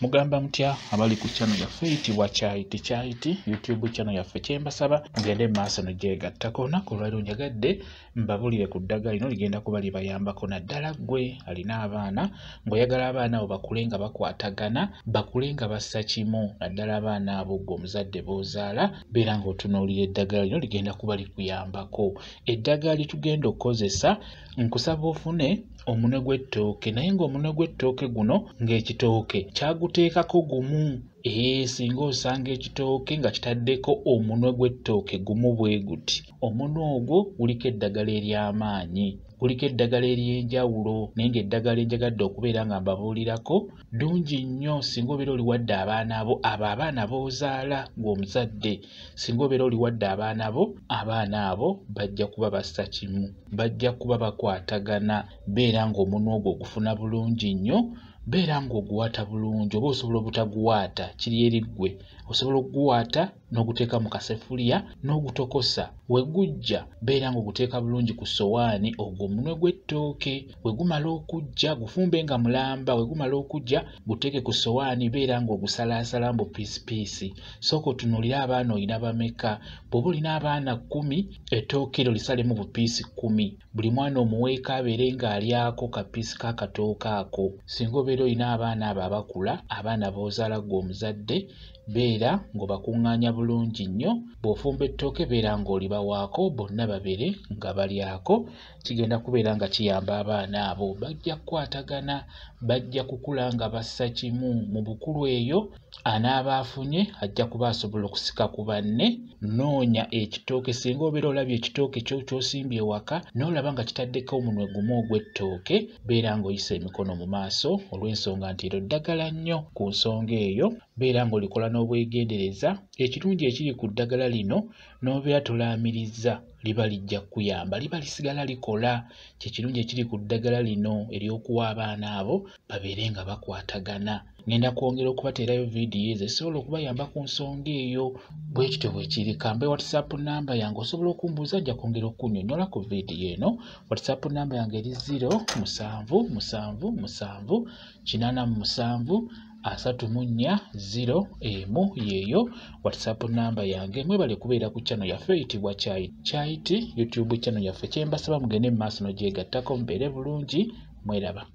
Mugamba mutya abali ku channel yaffe eyitibwa Kyayiti YouTube channel yaffe kyembasaba mugende maaso negyegattako olunaku olwaleero njagadde mbabulire ku ddagala lino ligenda kuba libayambako naddala ggwe alina abaana ng'oyagala abaana abo bakule nga bakwatagana bakule nga bassa kimu naddala abaana abo ggwe omuzadde b'ozaala beera ng'otunuulira eddagala lino ligenda kuba likuyambako. Eddagala litugenda okukozesa nkusaba ofune omunwe gw'ettooke naye ng'omunwe gw'ettooke guno ng'ekitooke kyaguteekako gumu. Singa osanga ekitooke nga kitaddeko omunwe gw'ettooke gumu bwe guti, omunwe ogwo guliko eddagala ery'amaanyi, guliko eddagala ery'enjawulo, naye ng'eddagala enjagadde okubeera nga mbabuulirako ddungi nnyo singa obeera oli wadde abaana abo abaana b'ozaala ng'omuzadde. Singa obeera oli wadde abaana abo bajja kuba bassa kimu, bajja kuba bakwatagana, beera ng'omunwe ogwo ogufuna bulungi nnyo, beera ng'oguwaata bulungi. Oba osobola obutaguwaata kiri eri ggwe, osobola okuguwaata n'oguteeka mu kaseffuliya n'ogutokosa, we gujja beera ng'oguteeka bulungi ku ssowaani. Ogwo omunwe gw'ettooke we gumala okujja gufumbe nga mulamba, we gumala okujja guteeke ku ssowaani beera ng'ogusalaasala mu piisipiisi. Sooka otunuulire abaana olina bameka. Bw'oba olina abaana 10, ettooke eryo lisalemu bupiisi 10, buli mwana omuweeko abeere ng'alyako kapiisi k'akatooke ako. Singa obeera olina abaana abo abakula, abaana b'ozaala ggwe omuzadde, beera ng'obakuŋŋaanya bulungi nnyo. Bw'ofumba ettooke beera ng'olibawaako bonna babeere nga balyako. Kigenda kubeera nga kiyamba abaana abo, bajja kukwatagana, bajja kukula nga bassa kimu. Mu bukulu eyo anaaba afunye ajja kuba asobola okusika ku banne. Noonya ekitooke, singa obeera olabye ekitooke kyo ky'osimbye ewaka n'olaba nga kitaddeko omunwe gumu ogw'ettooke, beera ng'oyisa emikono mu maaso olw'ensonga nti eryo ddagala nnyo. Ku nsonga eyo beera ng'olikola n'obwegendereza. Ekirungi ekiri ku ddagala lino n'obeera tolaamiriza liba lijja kukuyamba, liba lisigala likola. Kyekirungi ekiri ku ddagala lino ery'okuwa abaana abo babeere nga bakwatagana. Ngenda kwongera okubateerayo viidiyo ezo ezisobola okubayamba ku nsonga eyo. Bwe kityo bwe kiri. Kambe WhatsApp namba yange osobola okumbuuza, nja kwongera okunnyonnyola ku viidiyo eno. WhatsApp namba yange eri 077873401 yeeyo WhatsApp namba yange. Mwebale kubeera ku channel yaffe eyitibwa Kyayiti YouTube channel yaffe. Kyembasaba mugende mu maaso n'ogyegattako mubeere bulungi. Mweraba.